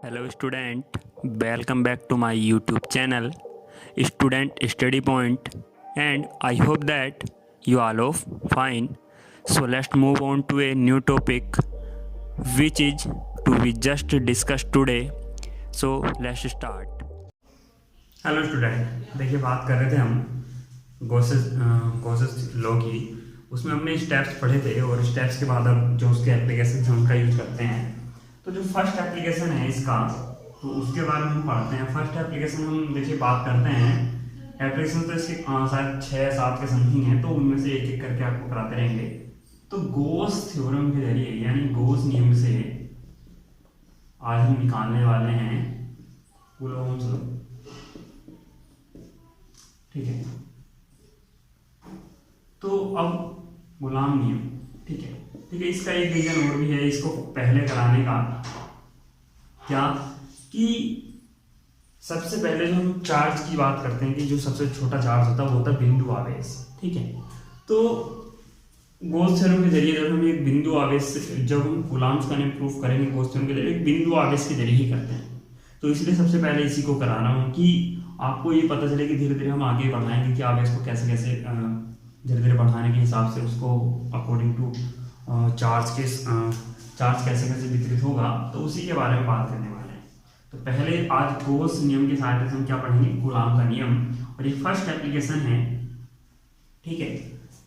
Hello student, welcome back to my YouTube channel Student Study Point, and I hope that you all are fine. So let's move on to a new topic which is to be just discussed today. So let's start. Hello student, देखिए बात कर रहे थे हम Gauss's law की। उसमें हमने steps पढ़े थे और स्टेप्स के बाद अब जो उसके एप्लीकेशन हम उनका यूज करते हैं। तो जो फर्स्ट एप्लीकेशन है इसका, तो उसके बारे में हम पढ़ते हैं। फर्स्ट एप्लीकेशन हम देखिए बात करते हैं। एप्लीकेशन तो इसके शायद 6-7 के समथिंग है, तो उनमें से एक एक करके आपको कराते रहेंगे। तो गॉस थ्योरम के जरिए यानी गॉस नियम से आज हम निकालने वाले हैं कूलॉम्स लॉ। ठीक है, तो अब गुलाम नियम। ठीक है, इसका एक रीजन और भी है इसको पहले कराने का। क्या कि सबसे पहले जो हम चार्ज की बात करते हैं कि जो सबसे छोटा चार्ज होता है वो होता है बिंदु आवेश। ठीक है, तो गॉस थ्योरम के जरिए जब हम एक बिंदु आवेश जब हम कूलॉम्स का नियम प्रूफ करेंगे गॉस थ्योरम के जरिए एक बिंदु आवेश के जरिए ही करते हैं। तो इसलिए सबसे पहले इसी को करा रहा हूँ कि आपको ये पता चले कि धीरे धीरे हम आगे बढ़ाएंगे कि आवेश को कैसे कैसे धीरे धीरे बढ़ाने के हिसाब से उसको अकॉर्डिंग टू चार्ज कैसे कैसे वितरित होगा, तो उसी के बारे में बात करने वाले हैं। तो पहले आज गॉस नियम के सहायता से हम क्या पढ़ेंगे, कूलॉम का नियम, और ये फर्स्ट एप्लीकेशन है। ठीक है,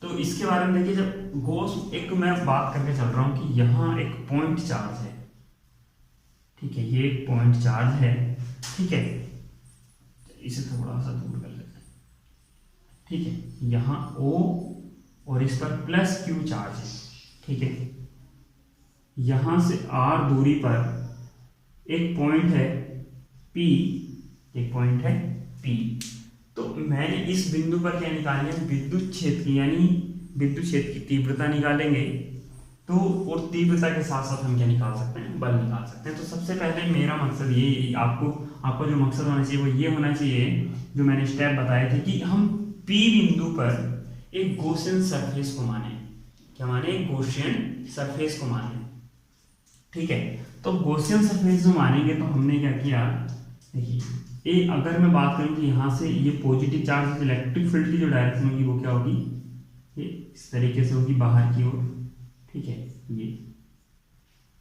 तो इसके बारे में देखिए, जब गॉस एक मैं बात करके चल रहा हूँ कि यहाँ एक पॉइंट चार्ज है। ठीक है, ये एक पॉइंट चार्ज है। ठीक है, इसे थोड़ा सा दूर कर लेते हैं। ठीक है, यहाँ O और इस पर प्लस Q चार्ज है। ठीक है, यहां से R दूरी पर एक पॉइंट है P, एक पॉइंट है P। तो मैंने इस बिंदु पर क्या निकालनी है, विद्युत क्षेत्र की, यानी विद्युत क्षेत्र की तीव्रता निकालेंगे। तो और तीव्रता के साथ साथ हम क्या निकाल सकते हैं, बल निकाल सकते हैं। तो सबसे पहले मेरा मकसद ये आपको जो मकसद होना चाहिए वो ये होना चाहिए जो मैंने स्टेप बताए थे कि हम P बिंदु पर एक गॉसियन सरफेस को माने। क्या माने, गॉसियन सरफेस को माने। ठीक है, तो गॉसियन सरफेस जो मानेंगे तो हमने क्या किया, देखिए अगर मैं बात करूं कि यहाँ से ये पॉजिटिव चार्ज इलेक्ट्रिक फील्ड की जो डायरेक्शन होगी वो क्या होगी, ये इस तरीके से होगी बाहर की ओर। ठीक है, ये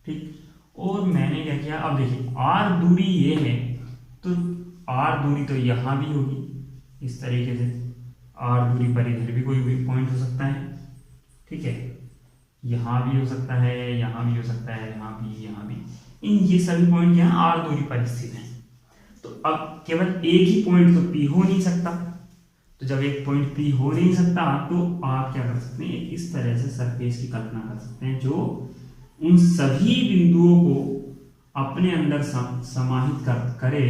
ठीक, और मैंने क्या किया, अब देखिए R दूरी ये है, तो R दूरी तो यहाँ भी होगी इस तरीके से। R दूरी पर इधर भी कोई भी पॉइंट हो सकता है। ठीक है, यहाँ भी हो सकता है, यहाँ भी हो सकता है, यहाँ भी ये सभी पॉइंट यहाँ R दूरी पर स्थित हैं। तो अब केवल एक ही पॉइंट तो P हो नहीं सकता। तो जब एक पॉइंट P हो नहीं सकता तो आप क्या कर सकते हैं, इस तरह से सरफेस की कल्पना कर सकते हैं जो उन सभी बिंदुओं को अपने अंदर समाहित करे,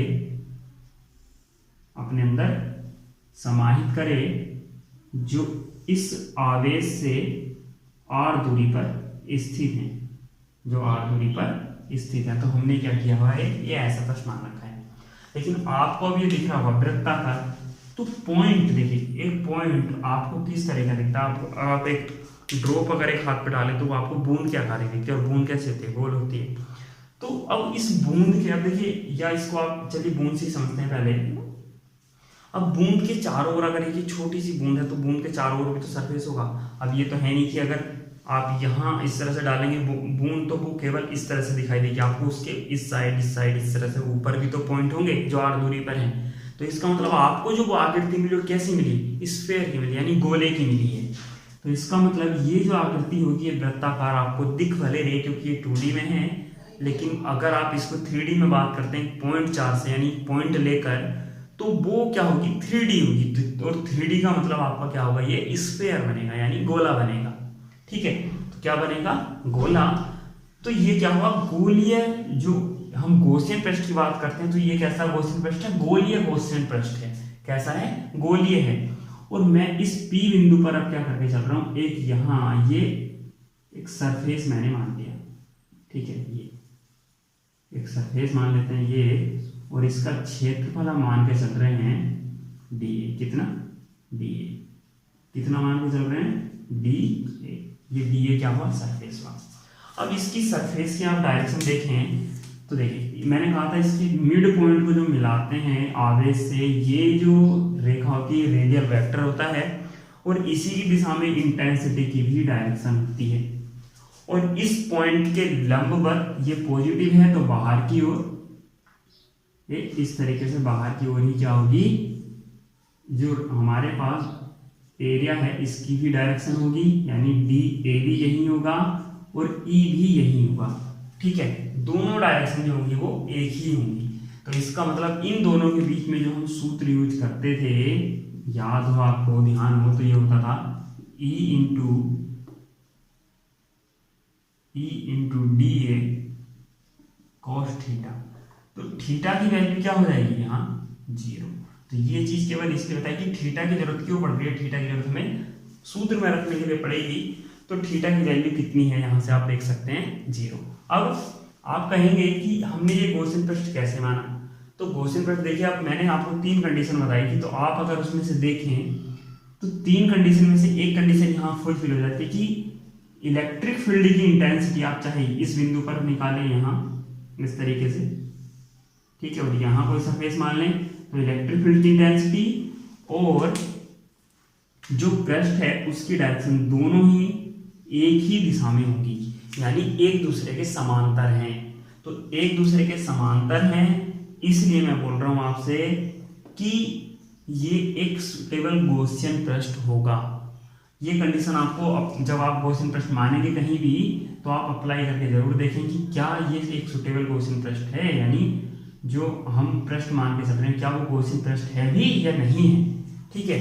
अपने अंदर समाहित करे, जो इस आवेश से R दूरी पर स्थित है, जो R दूरी पर स्थित है। तो हमने क्या किया हुआ है, ये ऐसा प्रश्न मान रखा है। लेकिन आपको अब ये दिख रहा होगा वृत्ताकार, तो पॉइंट देखिए, एक पॉइंट आपको किस तरह का दिखता है। आप एक ड्रॉप अगर एक हाथ पे डालें तो आपको बूंद क्या आकार दिखती है, और बूंद कैसे होती है, गोल होती है। तो अब इस बूंद के, अब देखिए, या इसको आप चलिए बूंद से समझते हैं पहले। अब बूंद के चारों ओर अगर एक छोटी सी बूंद है तो बूंद के चारों ओर भी तो सरफेस होगा। अब ये तो है नहीं कि अगर आप यहाँ इस तरह से डालेंगे बूंद तो वो केवल इस तरह से दिखाई देगी आपको, उसके इस साइड इस तरह से ऊपर भी तो पॉइंट होंगे जो R दूरी पर हैं। तो इसका मतलब आपको जो आकृति मिली वो कैसी मिली, स्फेयर की मिली, यानी गोले की मिली है। तो इसका मतलब ये जो आकृति होगी ये वृत्ताकार आपको दिख भले रही क्योंकि ये 2D में है, लेकिन अगर आप इसको 3D में बात करते हैं पॉइंट चार्ज से, यानी पॉइंट लेकर, तो वो क्या होगी, 3D होगी। और 3D का मतलब आपका क्या होगा, ये स्फेयर बनेगा, यानी गोला बनेगा। ठीक है, तो क्या बनेगा, गोला। तो ये क्या हुआ, गोलीय, जो हम गॉसियन पृष्ठ की बात करते हैं तो ये कैसा गॉसियन पृष्ठ है, गोलीय गॉसियन पृष्ठ है। कैसा है, गोलीय है। और मैं इस P बिंदु पर अब क्या करके चल रहा हूं, एक यहाँ ये एक सरफेस मैंने मान लिया। ठीक है, ये एक सरफेस मान लेते हैं ये, और इसका क्षेत्रफल हम मान के चल रहे हैं dA। कितना, dA कितना मान के चल रहे हैं, dA। ये dA क्या हुआ, सरफेस हुआ। अब इसकी सरफेस की आप डायरेक्शन देखें तो देखिए मैंने कहा था इसके मिड पॉइंट को जो मिलाते हैं आवेश से, ये जो रेखा होती है रेडियल वेक्टर होता है, और इसी की दिशा में इंटेंसिटी की भी डायरेक्शन होती है। और इस पॉइंट के लंबवत ये पॉजिटिव है, तो बाहर की ओर ये इस तरीके से बाहर की ओर ही क्या होगी, जो हमारे पास एरिया है इसकी भी डायरेक्शन होगी, यानी डी ए भी यही होगा और ई भी यही होगा। ठीक है, दोनों डायरेक्शन जो होंगी वो एक ही होंगी। तो इसका मतलब इन दोनों के बीच में जो हम सूत्र यूज करते थे, याद हो आपको, ध्यान हो, तो ये होता था E into D A cos theta. तो थीटा की वैल्यू क्या हो जाएगी यहाँ 0। तो ये चीज केवल इसलिए बताई कि थीटा की जरूरत क्यों पड़ रही है, थीटा की जरूरत हमें सूत्र में रखने के लिए पड़ेगी। तो थीटा की वैल्यू कितनी है यहाँ से आप देख सकते हैं 0। अब आप कहेंगे कि हमने ये गॉसियन पृष्ठ कैसे माना, तो गॉसियन पृष्ठ देखिए, आप मैंने आपको 3 कंडीशन बताई थी, तो आप अगर उसमें से देखें तो 3 कंडीशन में से एक कंडीशन यहाँ फुलफिल हो जाती है कि इलेक्ट्रिक फील्ड की इंटेंसिटी आप चाहे इस बिंदु पर निकालें यहाँ इस तरीके से, ठीक है, और यहाँ कोई सरफेस मान लें, तो इलेक्ट्रिक फील्ड की इंटेंसिटी और जो पृष्ठ है उसकी डायरेक्शन दोनों ही एक ही दिशा में होगी, यानी एक दूसरे के समांतर हैं। तो एक दूसरे के समांतर हैं, इसलिए मैं बोल रहा हूं आपसे कि ये एक सुटेबल गॉसियन पृष्ठ होगा। ये कंडीशन आपको जब आप गॉसियन पृष्ठ मानेंगे कहीं भी, तो आप अप्लाई करके जरूर देखें कि क्या ये एक सुटेबल गॉसियन पृष्ठ है, यानी जो हम पृष्ठ मान के चल रहे हैं क्या वो गॉसियन पृष्ठ है भी या नहीं है। ठीक है,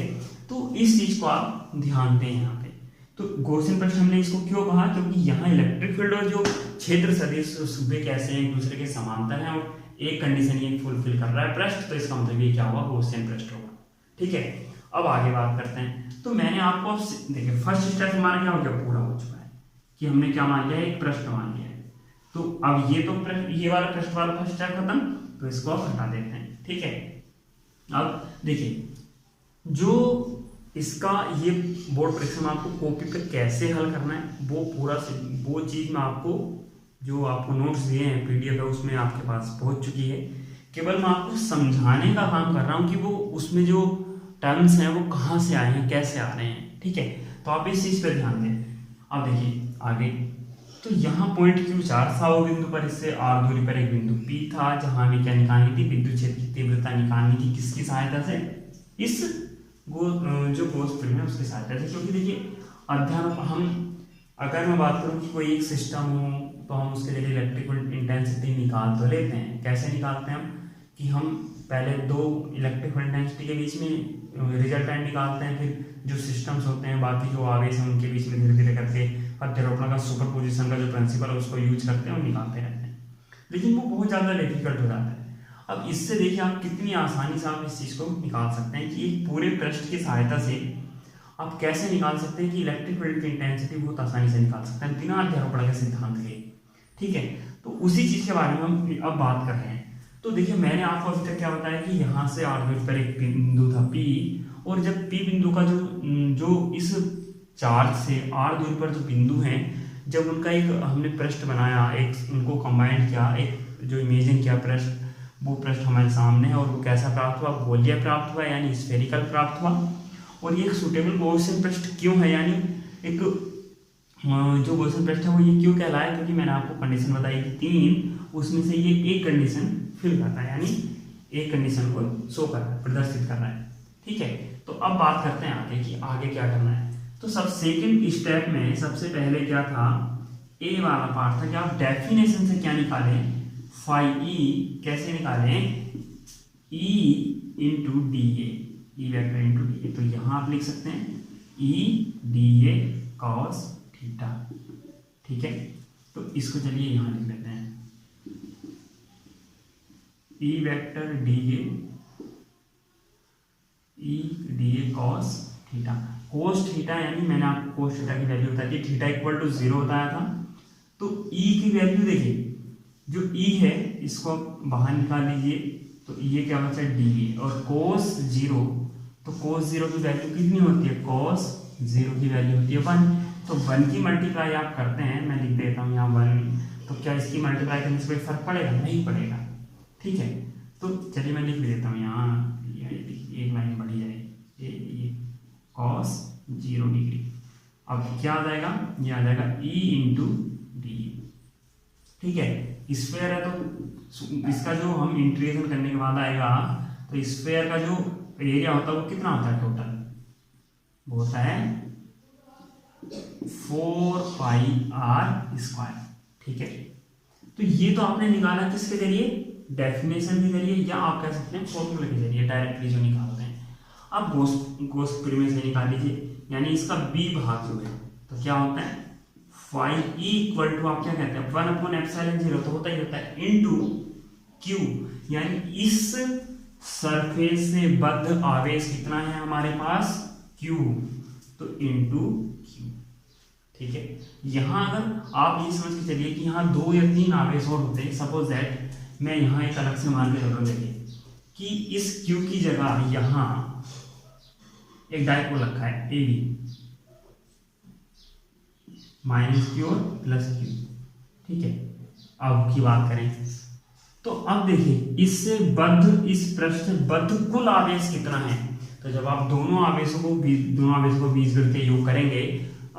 तो इस चीज को आप ध्यान दें यहाँ पे। तो गॉसियन पृष्ठ हमने इसको क्यों कहा, क्योंकि यहाँ इलेक्ट्रिक फील्ड और जो क्षेत्र सदिश सूबे कैसे हैं एक दूसरे के समांतर हैं और एक कंडीशन ये फुलफिल कर रहा है पृष्ठ, तो इसका मतलब ये क्या हुआ, गॉसियन पृष्ठ होगा। ठीक है, अब आगे बात करते हैं। तो मैंने आपको देखिए फर्स्ट स्टेप हमारा क्या हो गया, पूरा हो चुका है कि हमने क्या मान लिया है, एक पृष्ठ मान लिया है। तो अब ये तो ये वाला पृष्ठ वाला फर्स्ट स्टेप खत्म, तो इसको आप हटा देते हैं। ठीक है, अब देखिए जो इसका ये बोर्ड परीक्षा में आपको कॉपी पे कैसे हल करना है वो चीज मैं आपको जो आपको नोट्स दिए हैं पीडीएफ है उसमें आपके पास पहुंच चुकी है। केवल मैं आपको समझाने का काम कर रहा हूं कि वो उसमें जो टर्म्स हैं वो कहाँ से आए हैं, कैसे आ रहे हैं। ठीक है, तो आप इस चीज पे ध्यान दें। अब देखिए आगे, तो यहाँ पॉइंट Q4 था, वो बिंदु पर इससे r दूरी पर एक बिंदु P था जहां हमें क्या निकालनी थी, विद्युत क्षेत्र की तीव्रता निकालनी थी। किसकी सहायता से, इस जो गॉस प्रिज्म है उसकी सहायता से। क्योंकि देखिए अध्ययन हम अगर मैं बात करूं कि कोई एक सिस्टम हो तो हम उसके लिए इलेक्ट्रिकल इंटेंसिटी निकाल तो लेते हैं। कैसे निकालते हैं हम, कि हम पहले दो इलेक्ट्रिकल इंटेंसिटी के बीच में रिजल्टेंट निकालते हैं, फिर जो सिस्टम्स होते हैं बाकी जो आवेश हैं उनके बीच में धीरे धीरे करके अध्यारोपण का सुपरपोजिशन का जो प्रिंसिपल है उसको यूज करते हैं और निकालते रहते हैं। लेकिन वो बहुत ज़्यादा डिफिकल्ट हो जाता है। अब इससे देखिए आप कितनी आसानी से आप इस चीज़ को निकाल सकते हैं कि एक पूरे पृष्ठ की सहायता से आप कैसे निकाल सकते हैं कि इलेक्ट्रिक फील्ड की इंटेंसिटी बहुत आसानी से निकाल सकते हैं बिना अध्यारोपण के सिद्धांत के। ठीक है, तो उसी चीज़ के बारे में हम अब बात कर रहे हैं। तो देखिए मैंने आपको अभी तक क्या बताया कि यहाँ से r दूरी पर एक बिंदु था P, और जब P बिंदु का जो इस चार्ज से r दूरी पर जो बिंदु हैं, जब उनका एक हमने पृष्ठ बनाया, एक उनको कंबाइंड किया, एक जो इमेजिन किया पृष्ठ, वो पृष्ठ हमारे सामने है और वो कैसा प्राप्त हुआ, गोलीय प्राप्त हुआ, यानी स्फेरिकल प्राप्त हुआ। और ये एक सुटेबल गॉसियन पृष्ठ क्यों है, यानी एक जो गॉसियन पृष्ठ है वो ये क्यों कहलाया, क्योंकि मैंने आपको कंडीशन बताई थी 3, उसमें से ये एक कंडीशन फिल करता है, यानी एक कंडीशन को शो कर रहा है, प्रदर्शित कर रहा है। ठीक है, तो अब बात करते हैं आगे कि आगे क्या करना है। तो सब सेकंड स्टेप में सबसे पहले क्या था, ए वाला पार्ट था कि आप डेफिनेशन से क्या निकालें, फाई ई कैसे निकालें, E into D A vector into D A. तो यहाँ आप लिख सकते हैं E D A cos theta. ठीक है, तो इसको चलिए यहाँ लिख लेते हैं, E vector D A cos theta. Cos theta यानी मैंने आपको कोस थीटा की वैल्यू बताई थी, थीटा इक्वल टू 0 बताया था। तो ई की वैल्यू देखिए, जो ई है इसको बाहर निकाल लीजिए, तो ये क्या बचा डी, और कोस 0, तो कोस 0 की वैल्यू कितनी होती है, कोस 0 की वैल्यू होती है 1। तो 1 की मल्टीप्लाई आप करते हैं, मैं लिख देता हूँ यहाँ 1, तो क्या इसकी मल्टीप्लाई करने से कोई फर्क पड़ेगा? नहीं पड़ेगा। ठीक है, तो चलिए मैं लिख भी देता हूँ यहाँ, एक लाइन बढ़ी जाएगी, ये cos 0 डिग्री। अब क्या आ जाएगा? ये आ जाएगा E इंटू डी। ठीक है, स्फेयर है तो इसका जो हम इंटीग्रेशन करने के बाद आएगा, तो स्फेयर का जो एरिया होता है वो कितना होता है टोटल? वो होता है 4 पाई आर स्क्वायर। ठीक है, तो ये तो आपने निकाला किसके जरिए? डेफिनेशन के जरिए, या आप कह सकते हैं फॉर्मूले के जरिए डायरेक्टली जो निकालते हैं। अब गोस प्रीमियर से निकाल लीजिए, यानी इसका b भाग जो है तो क्या होता है फाई E इक्वल टू, आप क्या कहते हैं 1/ε0 तो होता ही होता है, इनटू q, यानी इस सरफेस से बद्ध आवेश कितना है हमारे पास? q, तो इनटू q। ठीक है, यहां अगर आप ये समझ के चलिए कि यहाँ 2 या 3 आवेश और होते हैं, सपोज दैट मैं यहाँ एक अलग से मान के चलूँ, देखिए कि इस q की जगह यहाँ एक डायपोल रखा है ए बी, माइनस क्यू और प्लस क्यू। ठीक है, अब की बात करें तो अब देखिए इससे बद्ध, इस पृष्ठ से बद्ध कुल आवेश कितना है? तो जब आप दोनों आवेशों को बीजगणितीय योग करेंगे,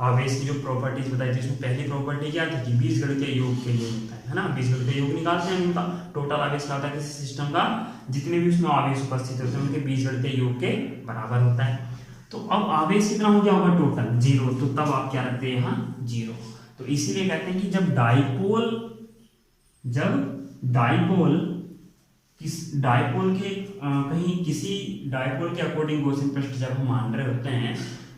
आवेश की जो प्रॉपर्टीज बताई थी उसमें पहली प्रॉपर्टी क्या थी कि बीजगणितीय योग के लिए होता है ना, बीजगणितीय योग निकालते हैं उनका टोटल आवेश का होता है किसी सिस्टम का, जितने भी उसमें आवेश उपस्थित होते हैं उनके बीजगणितीय योग के बराबर होता है। तो अब आवेश कितना हो गया होगा टोटल? 0, तो तब आप क्या रखते हैं यहाँ? 0। तो इसीलिए कहते हैं कि जब डाइपोल के कहीं किसी डाइपोल के अकॉर्डिंग गॉसियन पृष्ठ जब हम मान रहे होते हैं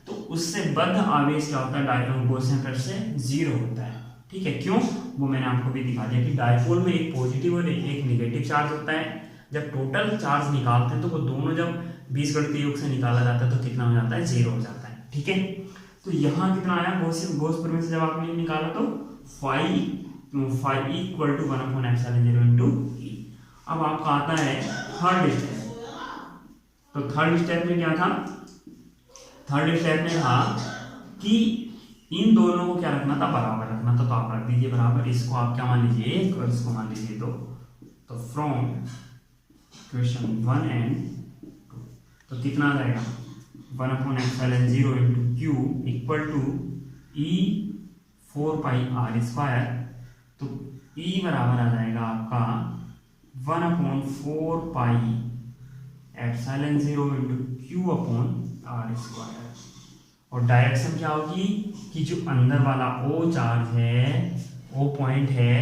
तो उससे बद्ध आवेश क्या होता है? डाइपोल गॉसियन पृष्ठ से 0 होता है। ठीक है, क्यों? वो मैंने आपको भी दिखा दिया कि डाइपोल में एक पॉजिटिव और एक नेगेटिव चार्ज होता है। जब टोटल चार्ज निकालते हैं तो वो दोनों जब बीजगणितीय योग से निकाला जाता है तो कितना हो जाता है? 0 हो जाता है। ठीक है, तो यहाँ कितना आया? गॉस प्रमेय से जब आपने निकाला तो फाई इक्वल टू 1/ε0 इंटू ई। अब आपका आता है थर्ड स्टेप। तो थर्ड स्टेप में क्या था? थर्ड स्टेप में था कि इन दोनों को क्या रखना था? बराबर रखना था। तो आप रख दीजिए बराबर, इसको आप क्या मान लीजिए 1 और इसको मान लीजिए 2। तो फ्रॉम क्वेश्चन 1 एंड 2 तो कितना आ जाएगा? 1/ε0 into Q equal to E 4 pi R square. तो ई बराबर आ जाएगा आपका 1/4 pi ε0 into Q upon R square. और डायरेक्शन क्या होगी कि जो अंदर वाला O चार्ज है, O पॉइंट है,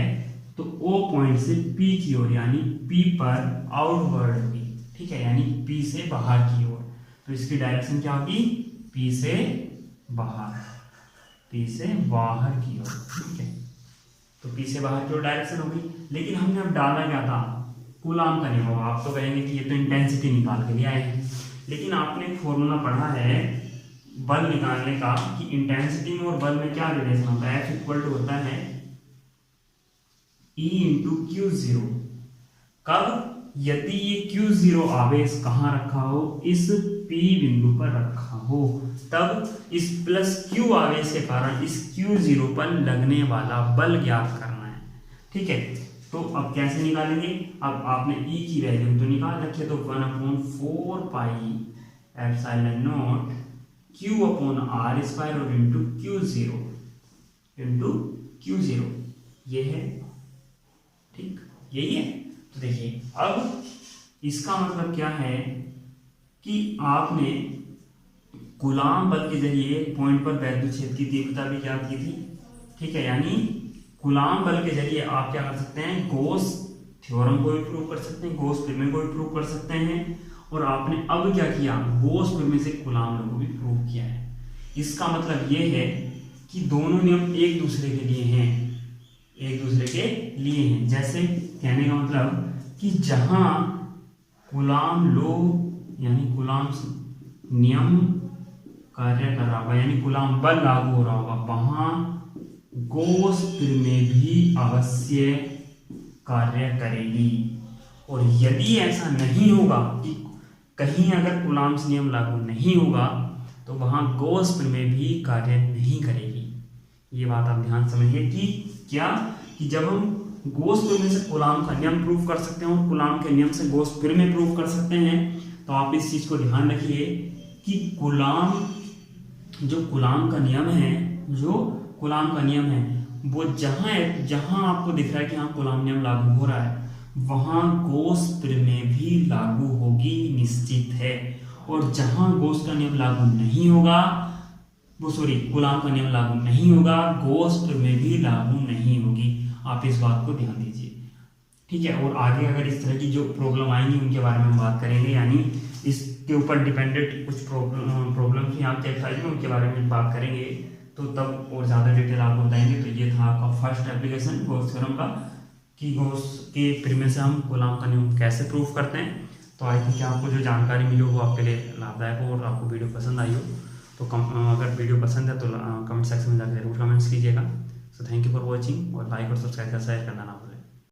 तो O पॉइंट से P की ओर यानी P पर आउटवर्ड होगी। ठीक है, यानी P से बाहर की ओर। तो इसकी डायरेक्शन क्या होगी? P से बाहर, P से बाहर की ओर। ठीक है, तो P से बाहर की ओर डायरेक्शन होगी। लेकिन हमने अब डाला क्या था? कूलाम का नियम। आप तो कहेंगे कि ये तो इंटेंसिटी निकाल के लिए आए हैं, लेकिन आपने एक फॉर्मूला पढ़ा है बल निकालने का कि इंटेंसिटी में और बल में क्या रिलेशन होता है? F इक्वल टू होता है E इंटू क्यू जीरो। कब? यदि ये Q0 आवेश कहाँ रखा हो? इस P बिंदु पर रखा हो, तब इस प्लस Q आवेश के कारण इस Q0 पर लगने वाला बल ज्ञात करना है। ठीक है, तो अब कैसे निकालेंगे? अब आपने E की वैल्यू तो निकाल रखी है, तो 1/4 pi ε0 Q upon R square और इंटू Q0 ये है। ठीक, यही है। तो देखिए अब इसका मतलब क्या है कि आपने कूलाम बल के जरिए एक पॉइंट पर वैद्युत क्षेत्र की तीव्रता भी ज्ञात की थी। ठीक है, यानी कूलाम बल के जरिए आप क्या कर सकते हैं? गॉस थ्योरम को भी प्रूव कर सकते हैं, गॉस प्रमेय को भी प्रूव कर सकते हैं। और आपने अब क्या किया? गॉस प्रमेय से कूलाम बल को भी प्रूव किया है। इसका मतलब ये है कि दोनों नियम एक दूसरे के लिए हैं, जैसे कहने का मतलब कि जहां कूलाम लॉ यानी कूलाम नियम कार्य कर रहा होगा, यानी कूलाम बल लागू हो रहा होगा, वहां गॉस प्रमेय भी अवश्य कार्य करेगी। और यदि ऐसा नहीं होगा कि कहीं अगर कूलाम्स नियम लागू नहीं होगा तो वहां गॉस प्रमेय भी कार्य नहीं करेगी। ये बात आप ध्यान समझिए कि क्या कि जब हम गोस प्रमेय से कूलाम का नियम प्रूव कर सकते हैं और कूलाम के नियम से गोस प्रमेय प्रूव कर सकते हैं, तो आप इस चीज को ध्यान रखिए कि कूलाम का नियम है वो जहां आपको दिख रहा है कि हाँ कूलाम नियम लागू हो रहा है, वहां गोस प्रमेय भी लागू होगी, निश्चित है। और जहां गोस का नियम लागू नहीं होगा, कूलाम का नियम लागू नहीं होगा, गोस प्रमेय भी लागू नहीं होगी। आप इस बात को ध्यान दीजिए, ठीक है। और आगे अगर इस तरह की जो प्रॉब्लम आएंगी उनके बारे में हम बात करेंगे, यानी इसके ऊपर डिपेंडेंट कुछ प्रॉब्लम थी आपके एक्सरसाइज में, उनके बारे में बात करेंगे, तो तब और ज़्यादा डिटेल आपको बताएंगे। तो ये था आपका फर्स्ट एप्लीकेशन गॉस थ्योरम का, कि गॉस के प्रमेय से हम कूलाम का नियम कैसे प्रूव करते हैं। तो आई थिंक आपको जो जानकारी मिली हो वो आपके लिए लाभदायक हो और आपको वीडियो पसंद आई हो। तो अगर वीडियो पसंद है तो कमेंट सेक्शन में जाकर जरूर कमेंट्स कीजिएगा। So thank you for watching, और लाइक और सब्सक्राइब का शेयर करना ना भूलें।